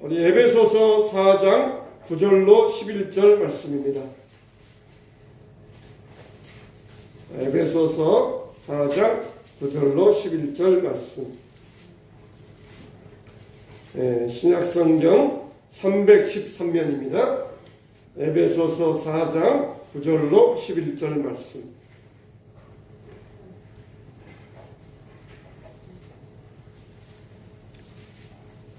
우리 에베소서 4장 9절로 11절 말씀입니다. 에베소서 4장 9절로 11절 말씀. 신약성경 313면입니다. 에베소서 4장 9절로 11절 말씀.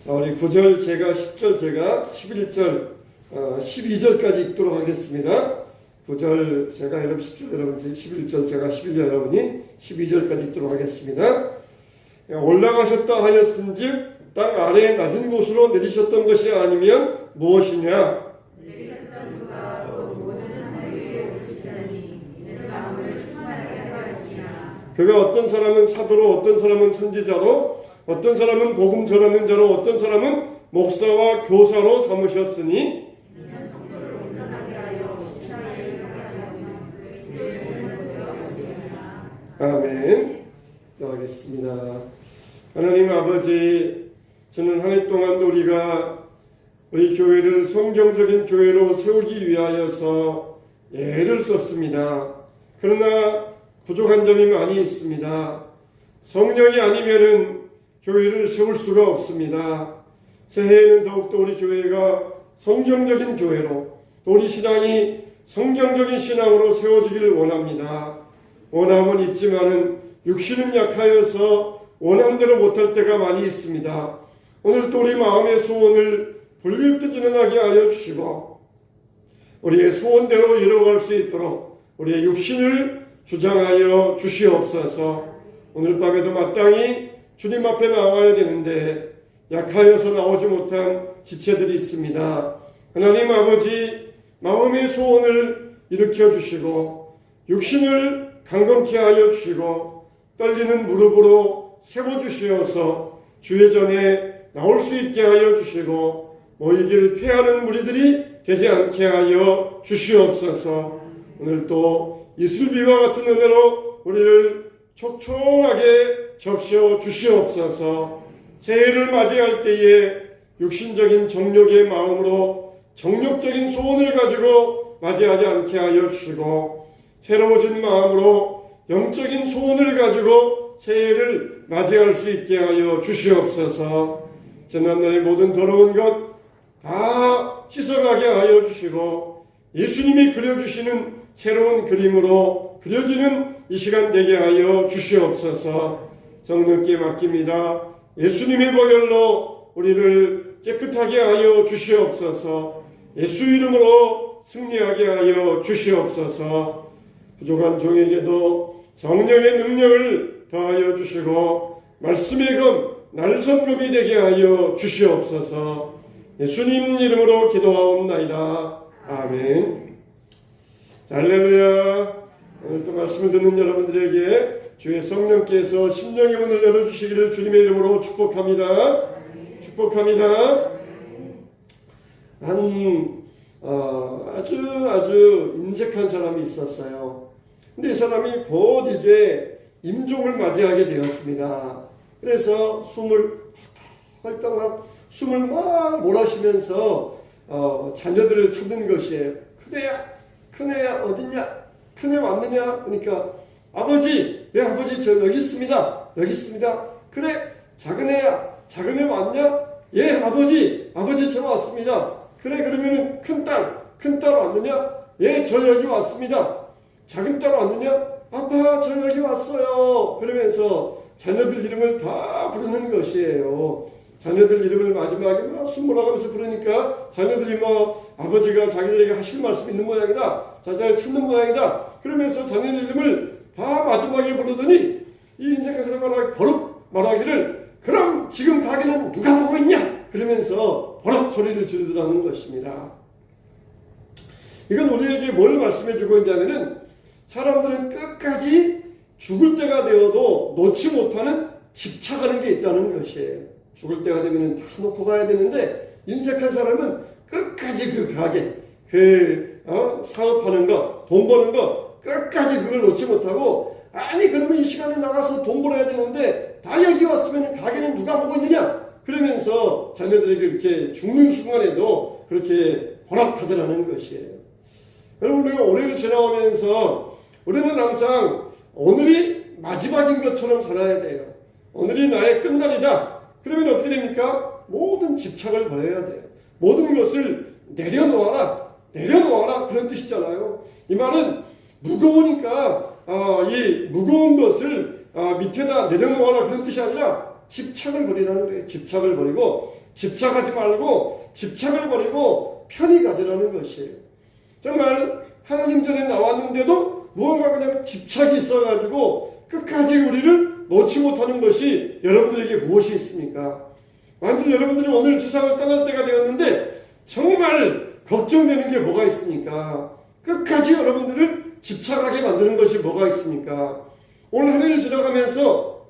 자, 우리 9절 제가 10절 제가 11절 12절까지 읽도록 하겠습니다. 9절 제가 여러분 10절 여러분 11절 제가 12절 여러분이 12절까지 읽도록 하겠습니다. 올라가셨다 하였은즉 땅 아래의 낮은 곳으로 내리셨던 것이 아니면 무엇이냐? 내리셨던 누가 또 모든 하늘 위에 오시자니 이는 마음을 충만하게 하였으나 그가 어떤 사람은 사도로 어떤 사람은 선지자로 어떤 사람은 복음 전하는 자로 어떤 사람은 목사와 교사로 삼으셨으니 이는 성도를 온전하게 하여 이스라엘을 하여 그리스도의 모습으로 하시리라. 아멘. 기도하겠습니다. 하나님 아버지, 저는 한 해 동안 우리 교회를 성경적인 교회로 세우기 위하여서 애를 썼습니다. 그러나 부족한 점이 많이 있습니다. 성령이 아니면은 교회를 세울 수가 없습니다. 새해에는 더욱더 우리 교회가 성경적인 교회로, 또 우리 신앙이 성경적인 신앙으로 세워지기를 원합니다. 원함은 있지만은 육신은 약하여서 원함대로 못할 때가 많이 있습니다. 오늘 또 우리 마음의 소원을 불길듯 일어나게 하여 주시고 우리의 소원대로 이뤄갈 수 있도록 우리의 육신을 주장하여 주시옵소서. 오늘 밤에도 마땅히 주님 앞에 나와야 되는데 약하여서 나오지 못한 지체들이 있습니다. 하나님 아버지, 마음의 소원을 일으켜 주시고 육신을 강건케 하여 주시고 떨리는 무릎으로 세워주시어서 주의 전에 나올 수 있게 하여 주시고 모이길 피하는 무리들이 되지 않게 하여 주시옵소서. 오늘 또 이슬비와 같은 은혜로 우리를 촉촉하게 적셔 주시옵소서. 새해를 맞이할 때에 육신적인 정욕의 마음으로 정욕적인 소원을 가지고 맞이하지 않게 하여 주시고 새로워진 마음으로 영적인 소원을 가지고 새해를 맞이할 수 있게 하여 주시옵소서. 지난날의 모든 더러운 것 다 씻어가게 하여 주시고 예수님이 그려주시는 새로운 그림으로 그려지는 이 시간 되게 하여 주시옵소서. 성령께 맡깁니다. 예수님의 보혈로 우리를 깨끗하게 하여 주시옵소서. 예수 이름으로 승리하게 하여 주시옵소서. 부족한 종에게도 성령의 능력을 더하여 주시고 말씀의 검, 날선검이 되게 하여 주시옵소서. 예수님 이름으로 기도하옵나이다. 아멘. 자, 할렐루야. 오늘 또 말씀을 듣는 여러분들에게 주의 성령께서 심령의 문을 열어주시기를 주님의 이름으로 축복합니다. 축복합니다. 아주 인색한 사람이 있었어요. 근데 이 사람이 곧 이제 임종을 맞이하게 되었습니다. 그래서 숨을 막 몰아쉬면서 자녀들을 찾는 것이에요. 큰애야 어딨냐? 큰애 왔느냐? 그러니까 아버지, 내 아버지 저 여기 있습니다. 여기 있습니다. 그래, 작은애야, 작은애 왔냐? 예, 아버지 저 왔습니다. 그래, 그러면은 큰딸 왔느냐? 예, 저 여기 왔습니다. 작은딸 왔느냐? 아빠, 저 여기 왔어요. 그러면서 자녀들 이름을 다 부르는 것이에요. 자녀들 이름을 마지막에 막 숨 몰아가면서 부르니까 자녀들이 아버지가 자기들에게 하실 말씀 있는 모양이다. 자잘 찾는 모양이다. 그러면서 자녀들 이름을 다 마지막에 부르더니 이 인생의 사람 버럭 말하기를 그럼 지금 가게는 누가 보고 있냐? 그러면서 버럭 소리를 지르더라는 것입니다. 이건 우리에게 뭘 말씀해주고 있냐면은 사람들은 끝까지 죽을 때가 되어도 놓지 못하는 집착하는 게 있다는 것이에요. 죽을 때가 되면 다 놓고 가야 되는데 인색한 사람은 끝까지 그 가게, 사업하는 거, 돈 버는 거 끝까지 그걸 놓지 못하고 아니 그러면 이 시간에 나가서 돈 벌어야 되는데 다 여기 왔으면 가게는 누가 보고 있느냐? 그러면서 자녀들에게 이렇게 죽는 순간에도 그렇게 허락하더라는 것이에요. 여러분, 우리가 올해를 지나오면서 우리는 항상 오늘이 마지막인 것처럼 살아야 돼요. 오늘이 나의 끝날이다. 그러면 어떻게 됩니까? 모든 집착을 버려야 돼요. 모든 것을 내려놓아라. 내려놓아라. 그런 뜻이잖아요. 이 말은 무거우니까 이 무거운 것을 밑에다 내려놓아라. 그런 뜻이 아니라 집착을 버리라는 거예요. 집착을 버리고 집착하지 말고 집착을 버리고 편히 가지라는 것이에요. 정말 하나님 전에 나왔는데도 무언가 그냥 집착이 있어가지고 끝까지 우리를 놓지 못하는 것이 여러분들에게 무엇이 있습니까? 만약 여러분들이 오늘 세상을 떠날 때가 되었는데 정말 걱정되는 게 뭐가 있습니까? 끝까지 여러분들을 집착하게 만드는 것이 뭐가 있습니까? 오늘 한 해를 지나가면서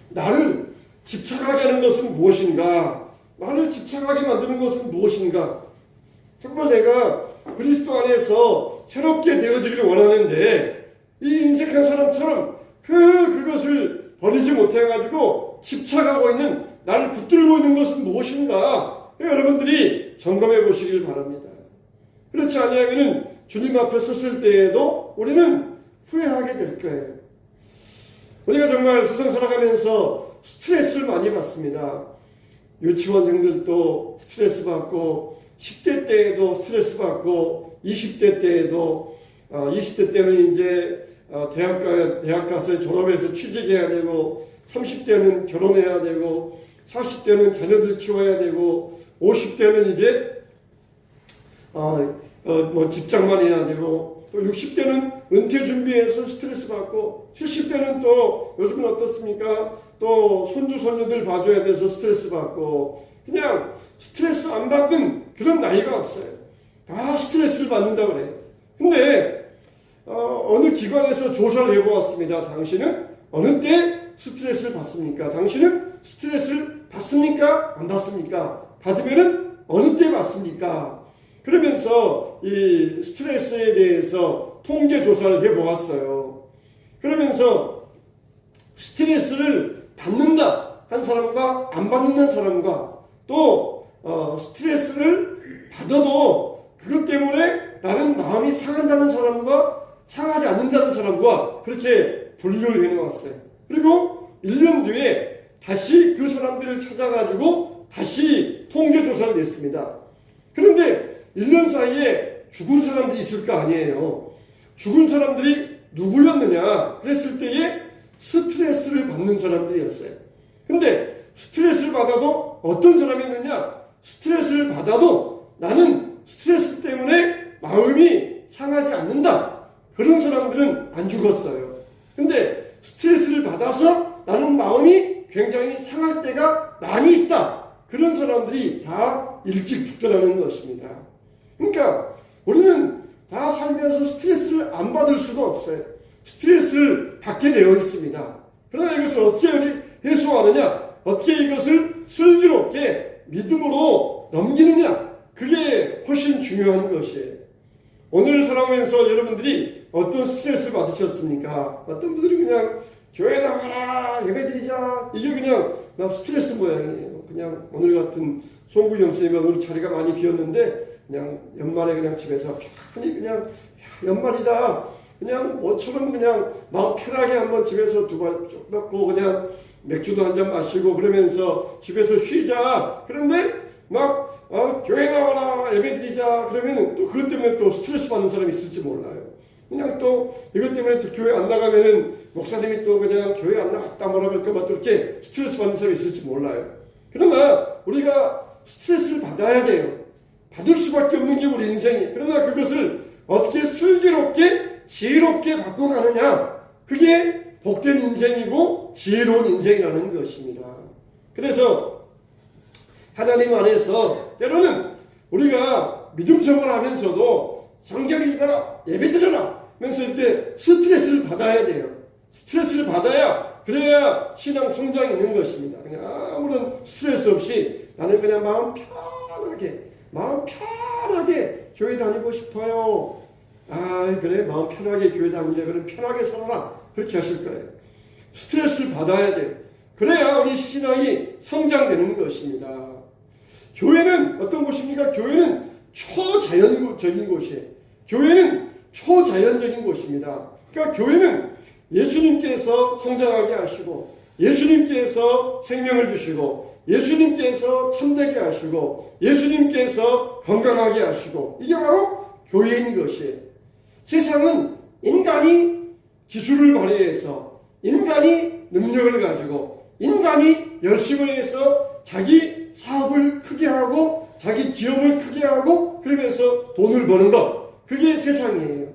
나를 집착하게 하는 것은 무엇인가? 나를 집착하게 만드는 것은 무엇인가? 정말 내가 그리스도 안에서 새롭게 되어지기를 원하는데 이 인색한 사람처럼 그것을 버리지 못해가지고 집착하고 있는 나를 붙들고 있는 것은 무엇인가? 여러분들이 점검해 보시길 바랍니다. 그렇지 아니하면 주님 앞에 섰을 때에도 우리는 후회하게 될 거예요. 우리가 정말 세상 살아가면서 스트레스를 많이 받습니다. 유치원생들도 스트레스 받고 10대 때에도 스트레스 받고 20대 때에도 20대 때는 이제 대학 가서 졸업해서 취직해야 되고 30대는 결혼해야 되고 40대는 자녀들 키워야 되고 50대는 이제 직장만 해야 되고 또 60대는 은퇴 준비해서 스트레스 받고 70대는 또 요즘은 어떻습니까? 또 손주 손녀들 봐줘야 돼서 스트레스 받고 그냥 스트레스 안 받는 그런 나이가 없어요. 다 스트레스를 받는다고 그래요. 근데 어느 기관에서 조사를 해보았습니다. 당신은 어느 때 스트레스를 받습니까? 당신은 스트레스를 받습니까? 안 받습니까? 받으면은 어느 때 받습니까? 그러면서 이 스트레스에 대해서 통계 조사를 해보았어요. 그러면서 스트레스를 받는다 한 사람과 안 받는 사람과 또 스트레스를 받아도 그것 때문에 나는 마음이 상한다는 사람과 상하지 않는다는 사람과 그렇게 분류를 해놓았어요. 그리고 1년 뒤에 다시 그 사람들을 찾아가지고 다시 통계조사를 냈습니다. 그런데 1년 사이에 죽은 사람들이 있을 거 아니에요. 죽은 사람들이 누구였느냐 그랬을 때에 스트레스를 받는 사람들이었어요. 근데 스트레스를 받아도 어떤 사람이었느냐? 스트레스를 받아도 나는 스트레스 때문에 마음이 상하지 않는다. 그런 사람들은 안 죽었어요. 근데 스트레스를 받아서 나는 마음이 굉장히 상할 때가 많이 있다. 그런 사람들이 다 일찍 죽더라는 것입니다. 그러니까 우리는 다 살면서 스트레스를 안 받을 수가 없어요. 스트레스를 받게 되어 있습니다. 그러나 이것을 어떻게 해소하느냐? 어떻게 이것을 슬기롭게 믿음으로 넘기느냐? 그게 훨씬 중요한 것이에요. 오늘 살아가면서 여러분들이 어떤 스트레스를 받으셨습니까? 어떤 분들이 그냥 교회 나가라 예배드리자 이게 그냥 막 스트레스 모양이에요. 그냥 오늘 같은 송구영 선생님이 오늘 자리가 많이 비었는데 그냥 연말에 그냥 집에서 편히 그냥 연말이다 그냥 뭐처럼 그냥 마음 편하게 한번 집에서 두 발 쭉 뻗고 그냥 맥주도 한 잔 마시고 그러면서 집에서 쉬자. 그런데 막 교회 나와라 예배드리자 그러면 또 그것 때문에 또 스트레스 받는 사람이 있을지 몰라요. 그냥 또 이것 때문에 또 교회 안 나가면은 목사님이 또 그냥 교회 안 나갔다 뭐라 그럴까봐 또 이렇게 스트레스 받는 사람이 있을지 몰라요. 그러나 우리가 스트레스를 받아야 돼요. 받을 수밖에 없는 게 우리 인생이에요. 그러나 그것을 어떻게 슬기롭게 지혜롭게 바꿔가느냐 그게 복된 인생이고 지혜로운 인생이라는 것입니다. 그래서 하나님 안에서 때로는 우리가 믿음 생활하면서도 성경 읽어라 예배드려라 하면서 이렇게 스트레스를 받아야 돼요. 스트레스를 받아야 그래야 신앙 성장이 있는 것입니다. 그냥 아무런 스트레스 없이 나는 그냥 마음 편하게 교회 다니고 싶어요. 그래 마음 편하게 교회 다니려 그러면 편하게 살아라 그렇게 하실 거예요. 스트레스를 받아야 돼요. 그래야 우리 신앙이 성장되는 것입니다. 교회는 어떤 곳입니까? 교회는 초자연적인 곳이에요. 교회는 초자연적인 곳입니다. 그러니까 교회는 예수님께서 성장하게 하시고, 예수님께서 생명을 주시고, 예수님께서 참되게 하시고, 예수님께서 건강하게 하시고, 이게 바로 교회인 것이에요. 세상은 인간이 기술을 발휘해서, 인간이 능력을 가지고, 인간이 열심을 해서 자기 사업을 크게 하고, 자기 기업을 크게 하고, 그러면서 돈을 버는 것, 그게 세상이에요.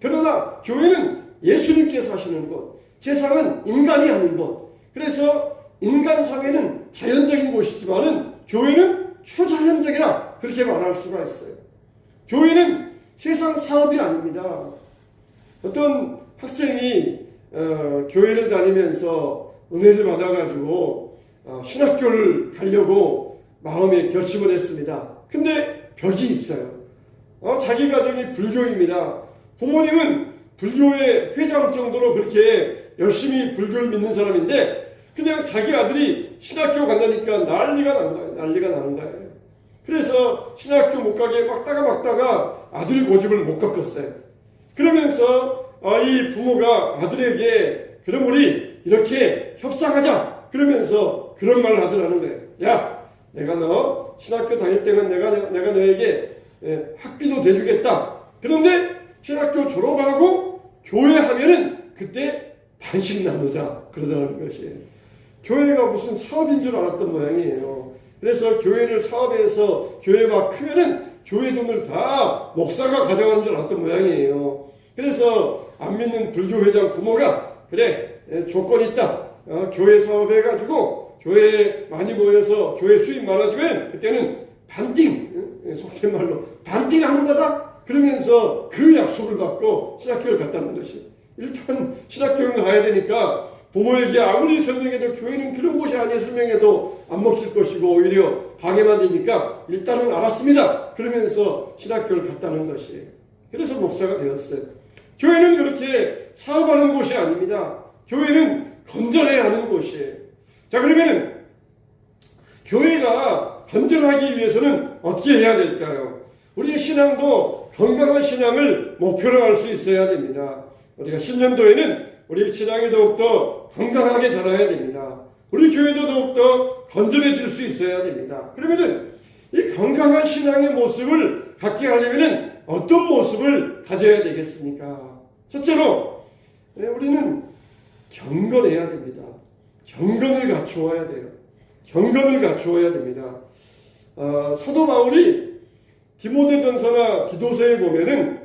그러나 교회는 예수님께서 하시는 곳, 세상은 인간이 하는 곳. 그래서 인간 사회는 자연적인 곳이지만은 교회는 초자연적이라 그렇게 말할 수가 있어요. 교회는 세상 사업이 아닙니다. 어떤 학생이 교회를 다니면서 은혜를 받아가지고 신학교를 가려고 마음에 결심을 했습니다. 근데 벽이 있어요. 자기 가정이 불교입니다. 부모님은 불교의 회장 정도로 그렇게 열심히 불교를 믿는 사람인데 그냥 자기 아들이 신학교 간다니까 난리가 나는 거예요. 그래서 신학교 못 가게 막다가 아들 고집을 못 꺾었어요. 그러면서 이 부모가 아들에게 그럼 우리 이렇게 협상하자 그러면서 그런 말을 하더라는 거예요. 야, 내가 너 신학교 다닐 때는 내가 너에게 학비도 대주겠다. 그런데 신학교 졸업하고 교회 하면은 그때 반씩 나누자 그러더라는 것이에요. 교회가 무슨 사업인 줄 알았던 모양이에요. 그래서 교회를 사업해서 교회가 크면은 교회 돈을 다 목사가 가져가는 줄 알았던 모양이에요. 그래서 안 믿는 불교회장 부모가 그래 조건이 있다. 교회 사업해가지고 교회에 많이 모여서 교회 수입 많아지면 그때는 반띵, 속된 말로 반띵하는 거다. 그러면서 그 약속을 받고 신학교를 갔다는 것이. 일단 신학교를 가야 되니까 부모에게 아무리 설명해도 교회는 그런 곳이 아니야 설명해도 안 먹힐 것이고 오히려 방해만 되니까 일단은 알았습니다. 그러면서 신학교를 갔다는 것이에요. 그래서 목사가 되었어요. 교회는 그렇게 사업하는 곳이 아닙니다. 교회는 건전해야 하는 곳이에요. 자, 그러면은 교회가 건전하기 위해서는 어떻게 해야 될까요? 우리의 신앙도 건강한 신앙을 목표로 할 수 있어야 됩니다. 우리가 신년도에는 우리 신앙이 더욱더 건강하게 자라야 됩니다. 우리 교회도 더욱더 건전해질 수 있어야 됩니다. 그러면은 이 건강한 신앙의 모습을 갖게 하려면은 어떤 모습을 가져야 되겠습니까? 첫째로 우리는 경건해야 됩니다. 경건을 갖추어야 돼요. 경건을 갖추어야 됩니다. 사도 바울이 디모데전서나 디도서에 보면은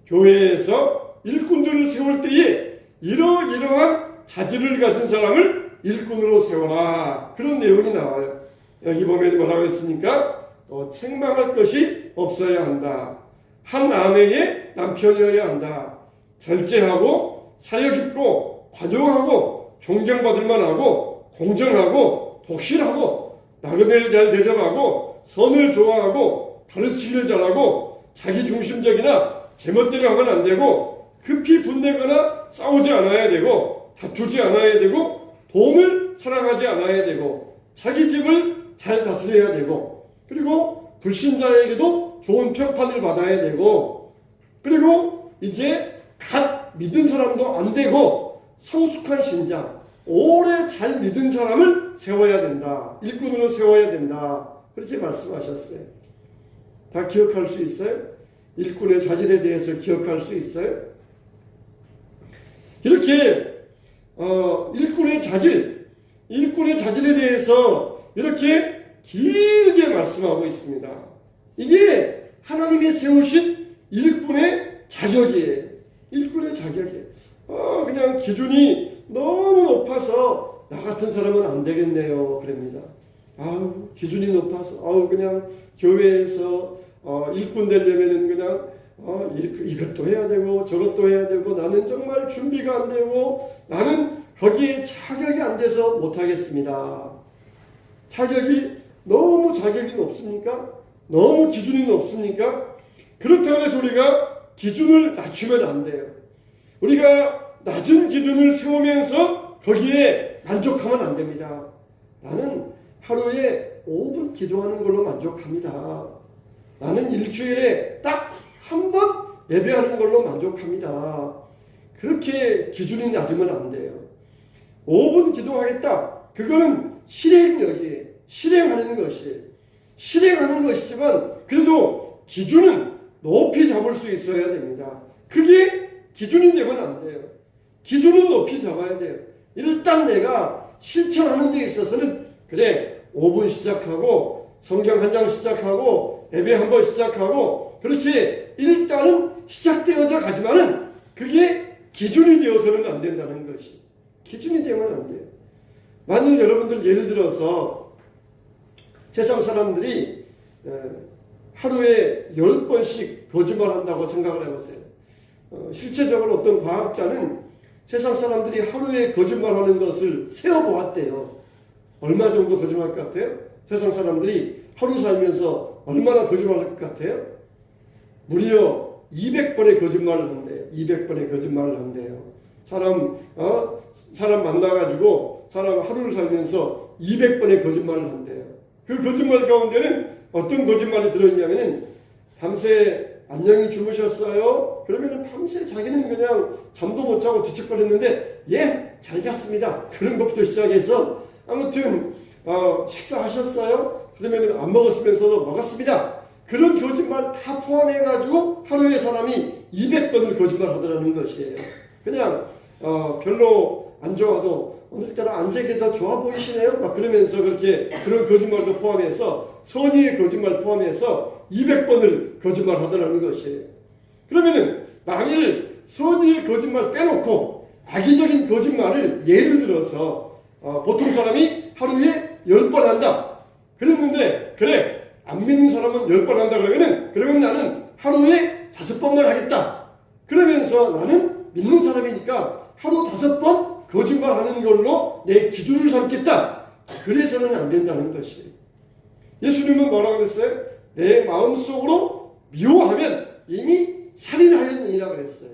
교회에서 일꾼들을 세울 때에 이러이러한 자질을 가진 사람을 일꾼으로 세워라. 그런 내용이 나와요. 여기 보면 뭐라고 했습니까? 또 책망할 것이 없어야 한다. 한 아내의 남편이어야 한다. 절제하고 사려 깊고 관용하고 존경받을 만하고 공정하고 독실하고 나그네를 잘 대접하고 선을 좋아하고 가르치기를 잘하고 자기 중심적이나 제멋대로 하면 안 되고 급히 분내거나 싸우지 않아야 되고 다투지 않아야 되고 돈을 사랑하지 않아야 되고 자기 집을 잘 다스려야 되고 그리고 불신자에게도 좋은 평판을 받아야 되고 그리고 이제 갓 믿은 사람도 안 되고 성숙한 신자 오래 잘 믿은 사람을 세워야 된다. 일꾼으로 세워야 된다. 그렇게 말씀하셨어요. 다 기억할 수 있어요? 일꾼의 자질에 대해서 기억할 수 있어요? 이렇게 일꾼의 자질에 대해서 이렇게 길게 말씀하고 있습니다. 이게 하나님이 세우신 일꾼의 자격이에요. 일꾼의 자격이에요. 그냥 기준이 너무 높아서 나 같은 사람은 안 되겠네요. 그럽니다. 기준이 높아서 그냥 교회에서 일꾼 되려면은 그냥 이것도 해야 되고 저것도 해야 되고 나는 정말 준비가 안 되고 나는 거기에 자격이 안 돼서 못하겠습니다. 너무 자격이 높습니까? 너무 기준이 높습니까? 그렇다고 해서 우리가 기준을 낮추면 안 돼요. 우리가 낮은 기준을 세우면서 거기에 만족하면 안 됩니다. 나는 하루에 5분 기도하는 걸로 만족합니다. 나는 일주일에 딱 한 번 예배하는 걸로 만족합니다. 그렇게 기준이 낮으면 안 돼요. 5분 기도하겠다. 그거는 실행력이에요. 실행하는 것이에요. 실행하는 것이지만 그래도 기준은 높이 잡을 수 있어야 됩니다. 그게 기준이 되면 안 돼요. 기준은 높이 잡아야 돼요. 일단 내가 실천하는 데 있어서는 그래 5분 시작하고 성경 한 장 시작하고 예배 한 번 시작하고 그렇게 일단은 시작되어져 가지만은 그게 기준이 되어서는 안 된다는 것이 기준이 되면 안 돼요. 만일 여러분들 예를 들어서 세상 사람들이 하루에 10번씩 거짓말한다고 생각을 해보세요. 실제적으로 어떤 과학자는 세상 사람들이 하루에 거짓말하는 것을 세어보았대요. 얼마 정도 거짓말할 것 같아요? 세상 사람들이 하루 살면서 얼마나 거짓말할 것 같아요? 무려 200번의 거짓말을 한대요. 200번의 거짓말을 한대요. 사람 만나가지고 사람 하루를 살면서 200번의 거짓말을 한대요. 그 거짓말 가운데는 어떤 거짓말이 들어있냐면은 밤새 안녕히 주무셨어요? 그러면은 밤새 자기는 그냥 잠도 못 자고 뒤척거렸는데 예, 잘 잤습니다. 그런 것부터 시작해서 아무튼 식사하셨어요? 그러면은 안 먹었으면서도 먹었습니다. 그런 거짓말 다 포함해가지고 하루에 사람이 200번을 거짓말하더라는 것이에요. 그냥 별로 안 좋아도 오늘따라 안색이 더 좋아 보이시네요? 막 그러면서 그렇게 그런 거짓말도 포함해서 선의의 거짓말 포함해서 200번을 거짓말하더라는 것이에요. 그러면은 만일 선의의 거짓말 빼놓고 악의적인 거짓말을 예를 들어서 보통 사람이 하루에 10번 한다. 그랬는데 그래 안 믿는 사람은 10번 한다 그러면 나는 하루에 5번만 하겠다. 그러면서 나는 믿는 사람이니까 하루 5번 거짓말하는 걸로 내 기준을 삼겠다. 그래서는 안 된다는 것이에요. 예수님은 뭐라고 그랬어요? 내 마음속으로 미워하면 이미 살인하였느니라 그랬어요.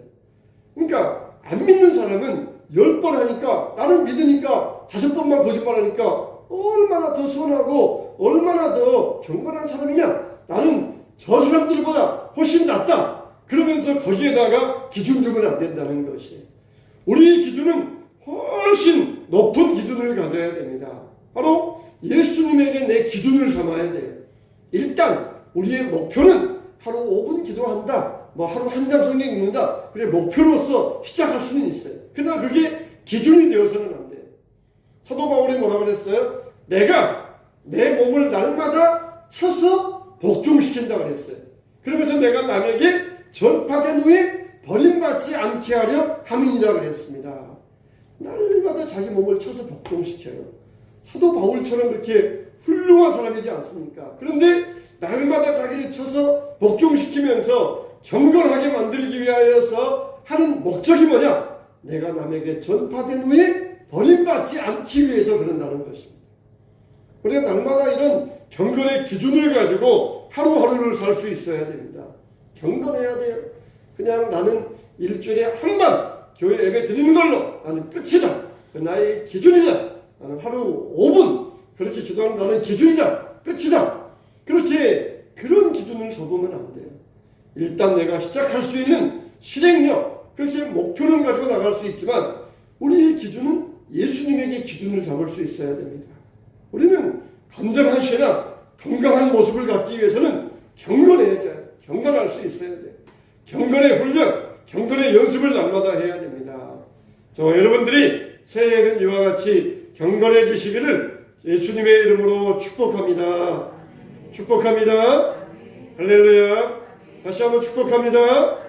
그러니까 안 믿는 사람은 10번 하니까 나는 믿으니까 5번만 거짓말하니까 얼마나 더 선하고 얼마나 더 경건한 사람이냐. 나는 저 사람들보다 훨씬 낫다. 그러면서 거기에다가 기준 두면 안 된다는 것이에요. 우리의 기준은 훨씬 높은 기준을 가져야 됩니다. 바로 예수님에게 내 기준을 삼아야 돼요. 일단 우리의 목표는 하루 5분 기도한다. 하루 한 장 성경 읽는다. 그게 목표로서 시작할 수는 있어요. 그러나 그게 기준이 되어서는 안 돼요. 사도 바울이 뭐라고 그랬어요? 내가 내 몸을 날마다 쳐서 복종시킨다 그랬어요. 그러면서 내가 남에게 전파된 후에 버림받지 않게 하려 함이니라 그랬습니다. 날마다 자기 몸을 쳐서 복종시켜요. 사도 바울처럼 그렇게 훌륭한 사람이지 않습니까? 그런데 날마다 자기를 쳐서 복종시키면서 경건하게 만들기 위하여서 하는 목적이 뭐냐? 내가 남에게 전파된 후에 버림받지 않기 위해서 그런다는 것입니다. 우리가 날마다 이런 경건의 기준을 가지고 하루하루를 살 수 있어야 됩니다. 경건해야 돼요. 그냥 나는 일주일에 한 번 교회 예배 드리는 걸로 나는 끝이다. 나의 기준이다. 나는 하루 5분 그렇게 기도하는 나는 기준이다. 끝이다. 그렇게 그런 기준을 잡으면 안 돼요. 일단 내가 시작할 수 있는 실행력, 그렇게 목표는 가지고 나갈 수 있지만 우리의 기준은 예수님에게 기준을 잡을 수 있어야 됩니다. 우리는 건전한 신앙, 건강한 모습을 갖기 위해서는 경건해야죠. 경건할 수 있어야 돼요. 경건의 훈련, 경건의 연습을 날마다 해야 됩니다. 여러분들이 새해에는 이와 같이 경건해지시기를 예수님의 이름으로 축복합니다. 축복합니다. 할렐루야. 다시 한번 축복합니다.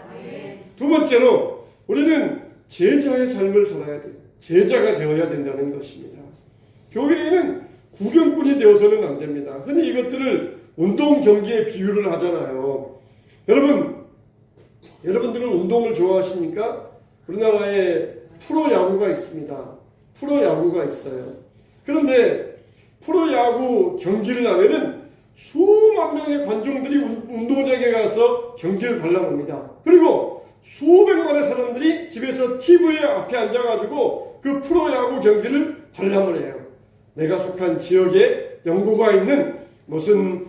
두 번째로 우리는 제자의 삶을 살아야 돼요. 제자가 되어야 된다는 것입니다. 교회에는 구경꾼이 되어서는 안 됩니다. 흔히 이것들을 운동 경기에 비유를 하잖아요. 여러분들은 운동을 좋아하십니까? 우리나라에 프로야구가 있습니다. 프로야구가 있어요. 그런데 프로야구 경기를 하면은 수만 명의 관중들이 운동장에 가서 경기를 관람합니다. 그리고 수백만의 사람들이 집에서 TV 앞에 앉아가지고 그 프로야구 경기를 관람을 해요. 내가 속한 지역에 연고가 있는 무슨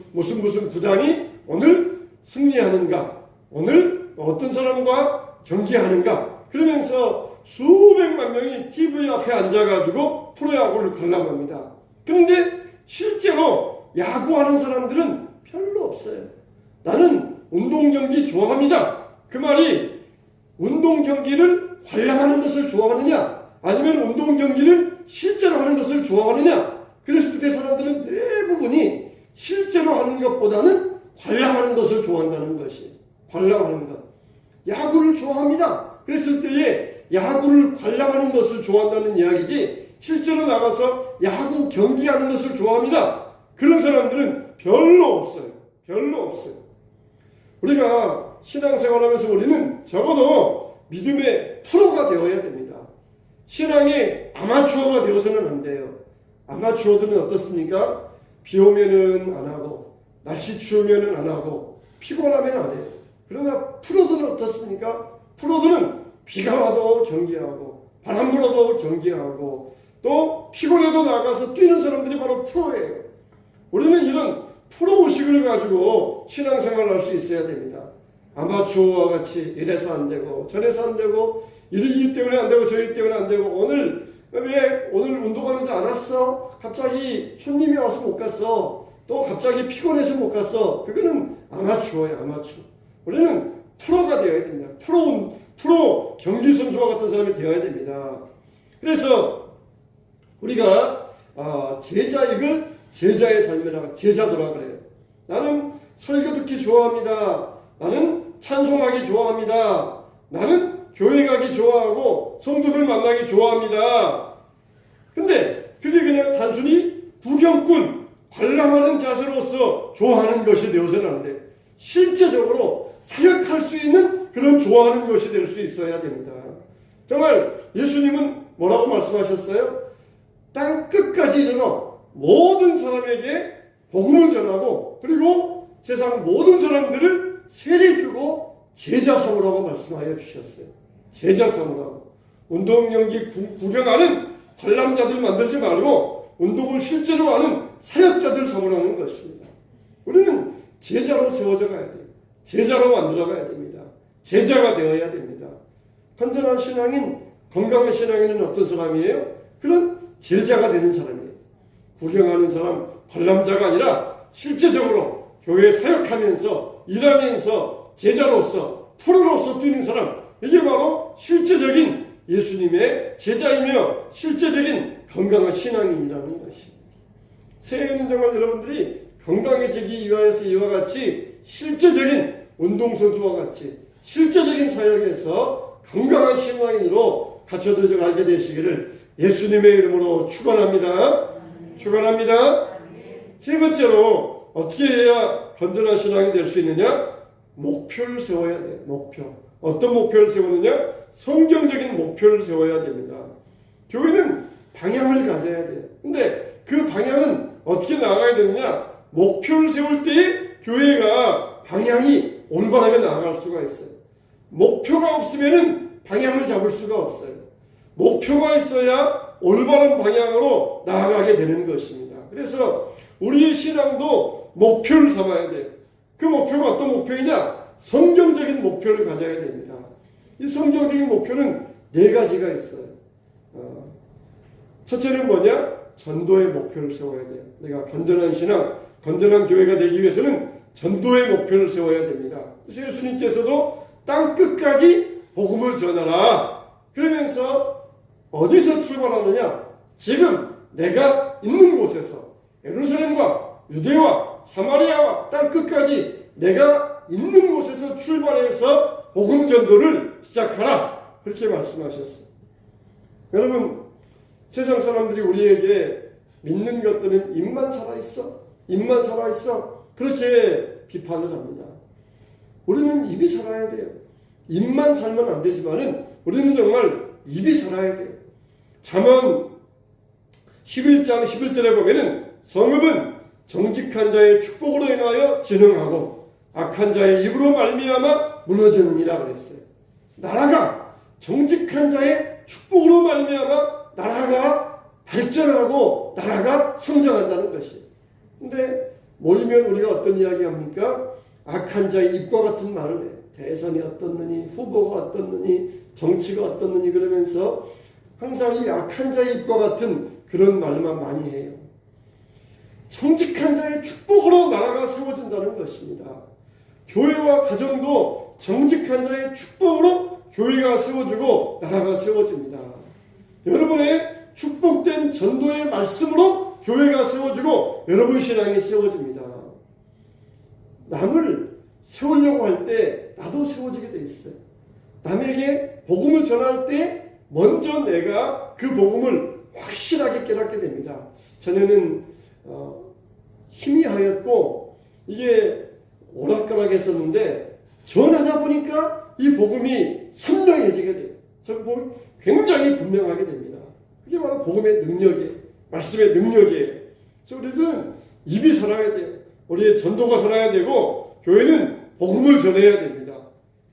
구단이 오늘 승리하는가, 오늘 어떤 사람과 경기하는가, 그러면서 수백만 명이 TV 앞에 앉아가지고 프로야구를 관람합니다. 그런데 실제로 야구하는 사람들은 별로 없어요. 나는 운동 경기 좋아합니다. 그 말이 운동 경기를 관람하는 것을 좋아하느냐, 아니면 운동 경기를 실제로 하는 것을 좋아하느냐? 그랬을 때 사람들은 대부분이 실제로 하는 것보다는 관람하는 것을 좋아한다는 것이, 관람하는 것. 야구를 좋아합니다. 그랬을 때에 야구를 관람하는 것을 좋아한다는 이야기지, 실제로 나가서 야구 경기하는 것을 좋아합니다. 그런 사람들은 별로 없어요. 별로 없어요. 우리가 신앙생활하면서 우리는 적어도 믿음의 프로가 되어야 됩니다. 신앙의 아마추어가 되어서는 안 돼요. 아마추어들은 어떻습니까? 비 오면은 안 하고, 날씨 추우면은 안 하고, 피곤하면 안 해요. 그러나 프로들은 어떻습니까? 프로들은 비가 와도 경기하고, 바람 불어도 경기하고, 또 피곤해도 나가서 뛰는 사람들이 바로 프로예요. 우리는 이런 프로의식을 가지고 신앙생활을 할 수 있어야 됩니다. 아마추어와 같이 이래서 안 되고 저래서 안 되고 이 때문에 안 되고 저희 때문에 안 되고 왜 오늘 운동하는데 안 왔어? 갑자기 손님이 와서 못 갔어. 또 갑자기 피곤해서 못 갔어. 그거는 아마추어예요. 아마추어. 우리는 프로가 되어야 됩니다. 프로 경기 선수와 같은 사람이 되어야 됩니다. 그래서 우리가 제자익을 제자의 삶이라고, 제자도라 그래요. 나는 설교 듣기 좋아합니다. 나는 찬송하기 좋아합니다. 나는 교회 가기 좋아하고 성도들 만나기 좋아합니다. 근데 그게 그냥 단순히 구경꾼, 관람하는 자세로서 좋아하는 것이 되어서는 안 돼. 실제적으로 사역할 수 있는 그런 좋아하는 것이 될 수 있어야 됩니다. 정말 예수님은 뭐라고 말씀하셨어요? 땅 끝까지 이르러 모든 사람에게 복음을 전하고, 그리고 세상 모든 사람들을 세례주고 제자 삼으라고 말씀하여 주셨어요. 제자 삼으라고. 운동 경기 구경하는 관람자들 만들지 말고 운동을 실제로 하는 사역자들 삼으라는 것입니다. 우리는 제자로 세워져 가야 돼요. 제자로 만들어 가야 됩니다. 제자가 되어야 됩니다. 건전한 신앙인, 건강한 신앙인은 어떤 사람이에요? 그런 제자가 되는 사람이에요. 구경하는 사람, 관람자가 아니라 실제적으로 교회 사역하면서 일하면서 제자로서 프로로서 뛰는 사람, 이게 바로 실제적인 예수님의 제자이며 실제적인 건강한 신앙인이라는 것입니다. 새해에는 정말 여러분들이 건강해지기 위하여서 이와 같이 실제적인 운동선수와 같이 실제적인 사역에서 건강한 신앙인으로 갖춰져 가게 되시기를 예수님의 이름으로 축원합니다. 축원합니다. 세 번째로 어떻게 해야 건전한 신앙이 될 수 있느냐? 목표를 세워야 돼요. 목표. 어떤 목표를 세우느냐? 성경적인 목표를 세워야 됩니다. 교회는 방향을 가져야 돼요. 근데 그 방향은 어떻게 나아가야 되느냐? 목표를 세울 때 교회가 방향이 올바르게 나아갈 수가 있어요. 목표가 없으면 방향을 잡을 수가 없어요. 목표가 있어야 올바른 방향으로 나아가게 되는 것입니다. 그래서 우리의 신앙도 목표를 삼아야 돼요. 그 목표가 어떤 목표이냐? 성경적인 목표를 가져야 됩니다. 이 성경적인 목표는 네 가지가 있어요. 첫째는 뭐냐? 전도의 목표를 세워야 돼요. 내가 건전한 신앙, 건전한 교회가 되기 위해서는 전도의 목표를 세워야 됩니다. 그래서 예수님께서도 땅 끝까지 복음을 전하라. 그러면서 어디서 출발하느냐? 지금 내가 있는 곳에서 예루살렘과 유대와 사마리아와 땅 끝까지 내가 있는 곳에서 출발해서 복음 전도를 시작하라. 그렇게 말씀하셨어요. 여러분, 세상 사람들이 우리에게 믿는 것들은 입만 살아있어. 입만 살아있어. 그렇게 비판을 합니다. 우리는 입이 살아야 돼요. 입만 살면 안 되지만은 우리는 정말 입이 살아야 돼요. 잠언 11장 11절에 보면은 성읍은 정직한 자의 축복으로 인하여 진흥하고 악한 자의 입으로 말미암아 무너지느니라 그랬어요. 나라가 정직한 자의 축복으로 말미암아 나라가 발전하고 나라가 성장한다는 것이에요. 근데 모이면 우리가 어떤 이야기 합니까? 악한 자의 입과 같은 말을 해요. 대선이 어떻느니, 후보가 어떻느니, 정치가 어떻느니 그러면서 항상 이 악한 자의 입과 같은 그런 말만 많이 해요. 정직한 자의 축복으로 나라가 세워진다는 것입니다. 교회와 가정도 정직한 자의 축복으로 교회가 세워지고 나라가 세워집니다. 여러분의 축복된 전도의 말씀으로 교회가 세워지고 여러분 신앙이 세워집니다. 남을 세우려고 할 때 나도 세워지게 돼 있어요. 남에게 복음을 전할 때 먼저 내가 그 복음을 확실하게 깨닫게 됩니다. 전에는 희미하였고 이게 오락가락했었는데 전하다 보니까 이 복음이 선명해지게 돼요. 복음이 굉장히 분명하게 됩니다. 그게 바로 복음의 능력이에요. 말씀의 능력이에요. 그래서 우리들은 입이 살아야 돼요. 우리의 전도가 살아야 되고 교회는 복음을 전해야 됩니다.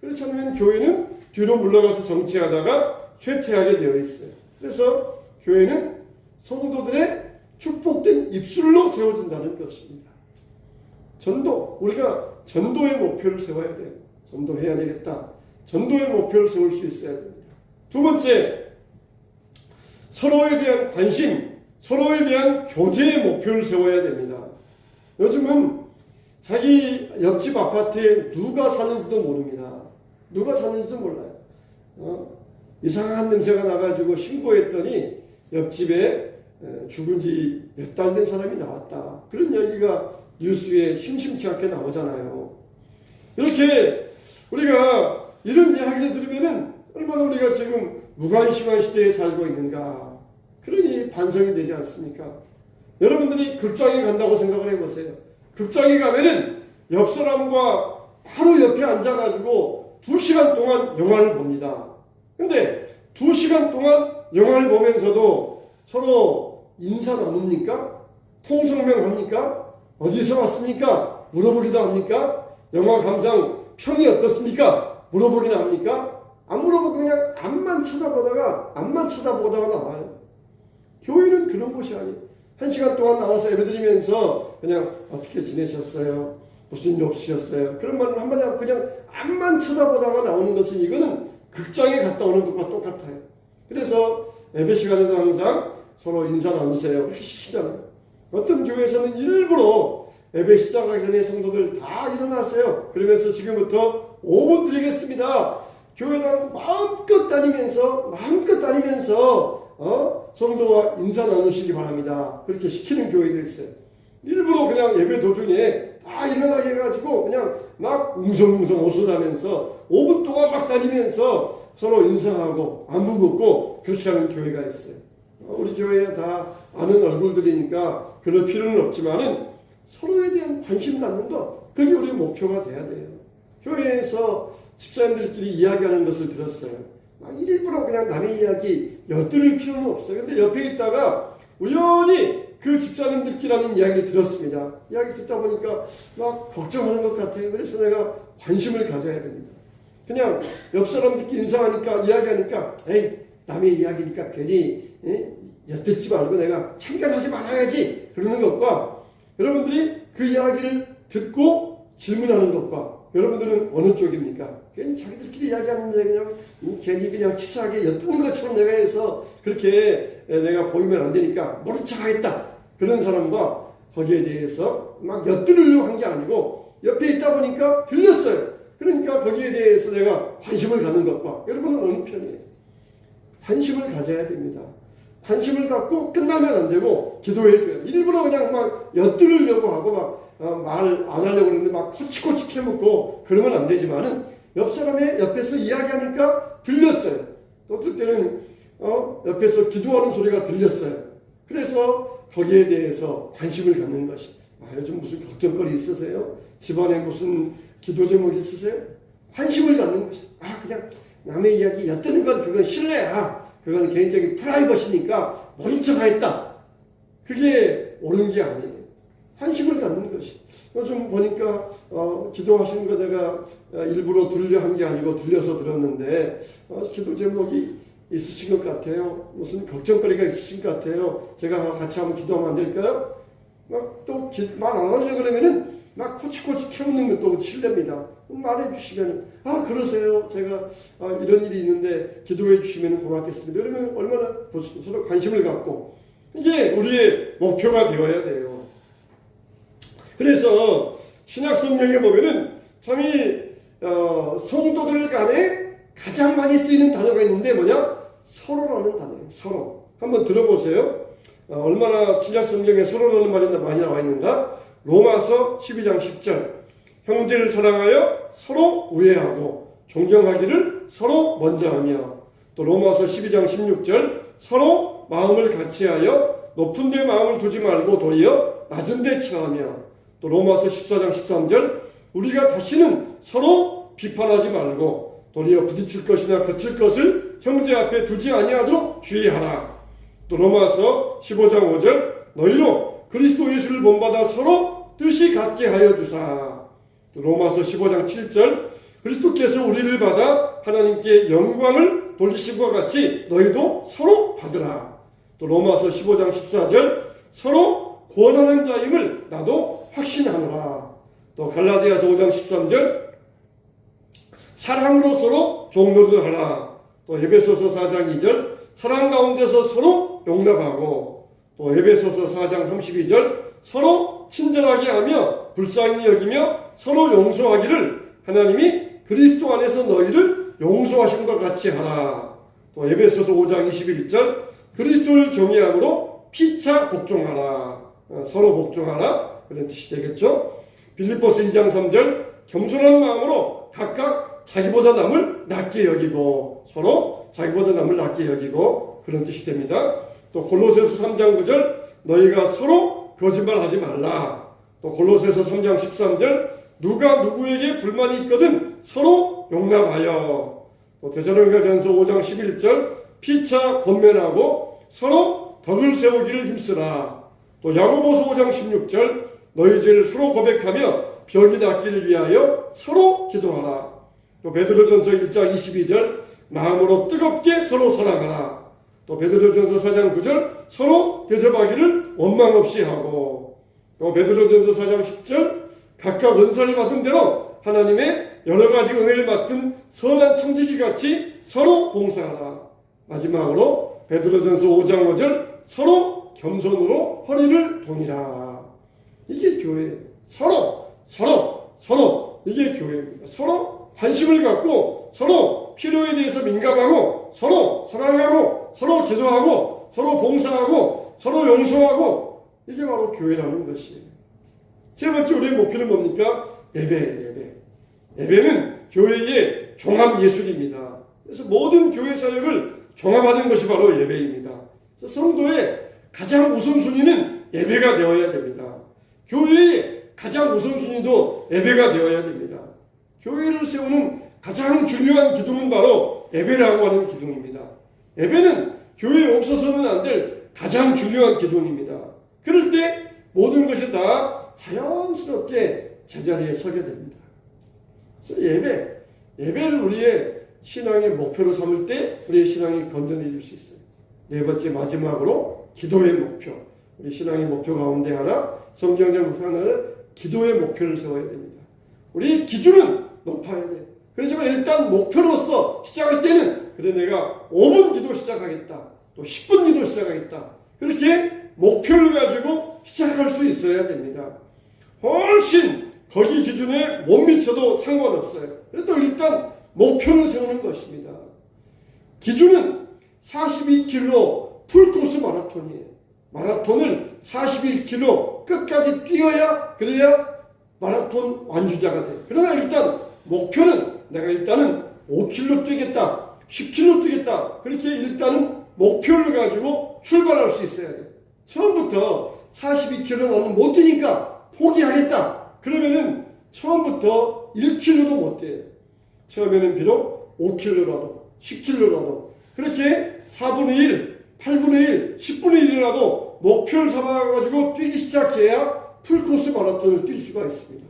그렇지 않으면 교회는 뒤로 물러가서 정치하다가 쇠퇴하게 되어 있어요. 그래서 교회는 성도들의 축복된 입술로 세워진다는 것입니다. 전도, 우리가 전도의 목표를 세워야 돼요. 전도해야 되겠다. 전도의 목표를 세울 수 있어야 됩니다. 두 번째, 서로에 대한 관심, 서로에 대한 교제의 목표를 세워야 됩니다. 요즘은 자기 옆집 아파트에 누가 사는지도 모릅니다. 누가 사는지도 몰라요. 이상한 냄새가 나가지고 신고했더니 옆집에 죽은 지 몇 달 된 사람이 나왔다. 그런 이야기가 뉴스에 심심치 않게 나오잖아요. 이렇게 우리가 이런 이야기를 들으면은 얼마나 우리가 지금 무관심한 시대에 살고 있는가. 그러니 반성이 되지 않습니까? 여러분들이 극장에 간다고 생각을 해보세요. 극장에 가면은 옆 사람과 바로 옆에 앉아가지고 2시간 동안 영화를 봅니다. 근데 2시간 동안 영화를 보면서도 서로 인사 나눕니까? 통성명 합니까? 어디서 왔습니까? 물어보기도 합니까? 영화 감상 평이 어떻습니까? 물어보기나 합니까? 안 물어보고 그냥 앞만 쳐다보다가 나와요. 교회는 그런 곳이 아니에요. 1시간 동안 나와서 예배드리면서 그냥 어떻게 지내셨어요? 무슨 일 없으셨어요? 그런 말을 한마디 하고 그냥 앞만 쳐다보다가 나오는 것은 이거는 극장에 갔다 오는 것과 똑같아요. 그래서 예배 시간에도 항상 서로 인사 나누세요. 그렇게 시키잖아요. 어떤 교회에서는 일부러 예배 시작하기 전에 성도들 다 일어나세요. 그러면서 지금부터 5분 드리겠습니다. 교회당 마음껏 다니면서 성도와 인사 나누시기 바랍니다. 그렇게 시키는 교회도 있어요. 일부러 그냥 예배 도중에 다 일어나게 해가지고 그냥 막 웅성웅성 오순하면서 5분 동안 막 다니면서 서로 인사하고 안부 묻고 그렇게 하는 교회가 있어요. 우리 교회에 다 아는 얼굴들이니까 그럴 필요는 없지만은 서로에 대한 관심 갖는 것, 그게 우리의 목표가 돼야 돼요. 교회에서 집사님들끼리 이야기하는 것을 들었어요. 막 일부러 그냥 남의 이야기 엿들을 필요는 없어요. 근데 옆에 있다가 우연히 그 집사님들끼리 하는 이야기를 들었습니다. 이야기 듣다 보니까 막 걱정하는 것 같아요. 그래서 내가 관심을 가져야 됩니다. 그냥 옆 사람들끼리 인사하니까 이야기하니까 에이 남의 이야기니까 괜히 엿듣지 말고 내가 참견하지 말아야지 그러는 것과 여러분들이 그 이야기를 듣고 질문하는 것과 여러분들은 어느 쪽입니까? 괜히 자기들끼리 이야기하는데 그냥 괜히 그냥 치사하게 엿듣는 것처럼 내가 해서 그렇게 내가 보이면 안 되니까 모른 척 하겠다. 그런 사람과 거기에 대해서 막 엿들으려고 한 게 아니고 옆에 있다 보니까 들렸어요. 그러니까 거기에 대해서 내가 관심을 갖는 것과 여러분은 어느 편이에요? 관심을 가져야 됩니다. 관심을 갖고 끝나면 안 되고 기도해줘요. 일부러 그냥 막 엿들으려고 하고 막 말 안 하려고 그러는데 막 코치코치 캐묻고 그러면 안 되지만은 옆 사람의 옆에서 이야기하니까 들렸어요. 또 어떨 때는 옆에서 기도하는 소리가 들렸어요. 그래서 거기에 대해서 관심을 갖는 것이 요즘 무슨 걱정거리 있으세요? 집안에 무슨 기도 제목 있으세요? 관심을 갖는 것이 그냥 남의 이야기 엿드는 건 그건 신뢰야. 그건 개인적인 프라이버시니까 모른 척 하겠다. 그게 옳은 게 아니에요. 관심을 갖는 것이. 좀 보니까 기도하시는 거 내가 일부러 들려 한 게 아니고 들려서 들었는데 기도 제목이 있으신 것 같아요. 무슨 걱정거리가 있으신 것 같아요. 제가 같이 한번 기도하면 안 될까요? 말 안 하려고 그러면은 막 코치코치 캐묻는 것도 실례입니다. 말해주시면 그러세요. 제가 이런 일이 있는데 기도해 주시면 고맙겠습니다. 그러면 얼마나 서로 관심을 갖고 이게 우리의 목표가 되어야 돼요. 그래서 신약 성경에 보면은 참이 성도들 간에 가장 많이 쓰이는 단어가 있는데 뭐냐? 서로라는 단어예요. 서로. 한번 들어보세요. 얼마나 신약 성경에 서로라는 말이 많이 나와 있는가? 로마서 12장 10절. 형제를 사랑하여 서로 우애하고 존경하기를 서로 먼저 하며, 또 로마서 12장 16절. 서로 마음을 같이하여 높은 데 마음을 두지 말고 도리어 낮은 데 처하며, 또 로마서 14장 13절. 우리가 다시는 서로 비판하지 말고 도리어 부딪힐 것이나 거칠 것을 형제 앞에 두지 아니하도록 주의하라. 또 로마서 15장 5절. 너희로 그리스도 예수를 본받아 서로 뜻이 같게 하여 주사. 또 로마서 15장 7절. 그리스도께서 우리를 받아 하나님께 영광을 돌리심과 같이 너희도 서로 받으라. 또 로마서 15장 14절. 서로 권하는 자임을 나도 확신하노라. 또 갈라디아서 5장 13절. 사랑으로 서로 종노릇 하라. 또 에베소서 4장 2절. 사랑 가운데서 서로 용납하고, 또 에베소서 4장 32절. 서로 친절하게 하며 불쌍히 여기며 서로 용서하기를 하나님이 그리스도 안에서 너희를 용서하심과 같이 하라. 또 에베소서 5장 21절. 그리스도를 경외함으로 피차 복종하라. 서로 복종하라. 그런 뜻이 되겠죠. 빌립보서 2장 3절. 겸손한 마음으로 각각 자기보다 남을 낮게 여기고, 서로 자기보다 남을 낮게 여기고, 그런 뜻이 됩니다. 또 골로새서 3장 9절. 너희가 서로 거짓말하지 말라. 또 골로새서 3장 13절. 누가 누구에게 불만이 있거든 서로 용납하여. 또 데살로니가전서 5장 11절. 피차 권면하고 서로 덕을 세우기를 힘쓰라. 또 야고보서 5장 16절. 너희 죄를 서로 고백하며 병이 낫기를 위하여 서로 기도하라. 또 베드로전서 1장 22절. 마음으로 뜨겁게 서로 사랑하라. 또 베드로전서 4장 9절. 서로 대접하기를 원망 없이 하고, 또 베드로전서 4장 10절. 각각 은사를 받은 대로 하나님의 여러 가지 은혜를 맡은 선한 청지기 같이 서로 봉사하라. 마지막으로 베드로전서 5장 5절. 서로 겸손으로 허리를 동이라. 이게 교회예요. 서로 이게 교회입니다. 서로 관심을 갖고 서로 필요에 대해서 민감하고 서로 사랑하고 서로 기도하고 서로 봉사하고 서로 용서하고, 이게 바로 교회라는 것이에요. 세 번째 우리의 목표는 뭡니까? 예배는 교회의 종합 예술입니다. 그래서 모든 교회 사역을 종합하는 것이 바로 예배입니다. 그래서 성도의 가장 우선순위는 예배가 되어야 됩니다. 교회의 가장 우선순위도 예배가 되어야 됩니다. 교회를 세우는 가장 중요한 기둥은 바로 예배라고 하는 기둥입니다. 예배는 교회에 없어서는 안 될 가장 중요한 기둥입니다. 그럴 때 모든 것이 다 자연스럽게 제자리에 서게 됩니다. 그래서 예배를 우리의 신앙의 목표로 삼을 때 우리의 신앙이 건전해질 수 있어요. 네 번째 마지막으로 기도의 목표. 우리 신앙의 목표 가운데 하나, 성경적 목표 하나는 기도의 목표를 세워야 됩니다. 우리 기준은 높아야 돼요. 그렇지만 일단 목표로서 시작할 때는 그래 내가 5분 기도 시작하겠다. 또 10분 기도 시작하겠다. 그렇게 목표를 가지고 시작할 수 있어야 됩니다. 훨씬 거기 기준에 못 미쳐도 상관없어요. 그래도 일단 목표를 세우는 것입니다. 기준은 42km 풀코스 마라톤이에요. 마라톤을 41km 끝까지 뛰어야 그래야 마라톤 완주자가 돼요. 그러나 일단 목표는 내가 일단은 5km 뛰겠다, 10km 뛰겠다. 그렇게 일단은 목표를 가지고 출발할 수 있어야 돼요. 처음부터 42km 나는 못 뛰니까 포기하겠다. 그러면은 처음부터 1km도 못 뛰어요. 처음에는 비록 5km라도 10km라도 그렇게 4분의 1, 8분의 1, 10분의 1이라도 목표를 삼아가지고 뛰기 시작해야 풀코스 마라톤을 뛸 수가 있습니다.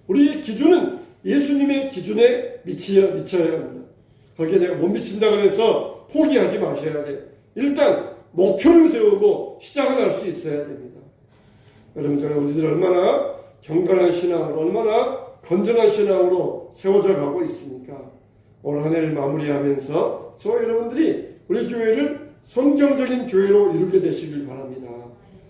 우리의 기준은 예수님의 기준에 미쳐야 합니다. 거기에 내가 못 미친다 그래서 포기하지 마셔야 돼요. 일단 목표를 세우고 시작을 할 수 있어야 됩니다. 여러분, 저는 우리들 얼마나 경건한 신앙으로, 얼마나 건전한 신앙으로 세워져 가고 있습니까? 올 한 해를 마무리하면서 저와 여러분들이 우리 교회를 성경적인 교회로 이루게 되시길 바랍니다.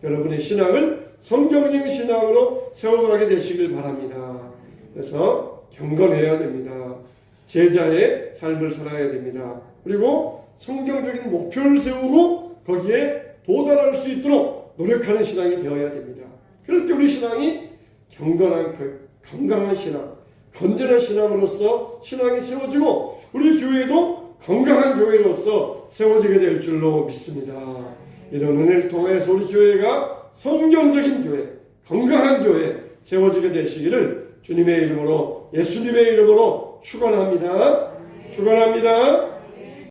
여러분의 신앙을 성경적인 신앙으로 세워가게 되시길 바랍니다. 그래서 경건해야 됩니다. 제자의 삶을 살아야 됩니다. 그리고 성경적인 목표를 세우고 거기에 도달할 수 있도록 노력하는 신앙이 되어야 됩니다. 그럴 때 우리 신앙이 건강한 신앙, 건전한 신앙으로서 신앙이 세워지고 우리 교회도 건강한 교회로서 세워지게 될 줄로 믿습니다. 이런 은혜를 통해서 우리 교회가 성경적인 교회, 건강한 교회 세워지게 되시기를 주님의 이름으로, 예수님의 이름으로 축원합니다. 축원합니다.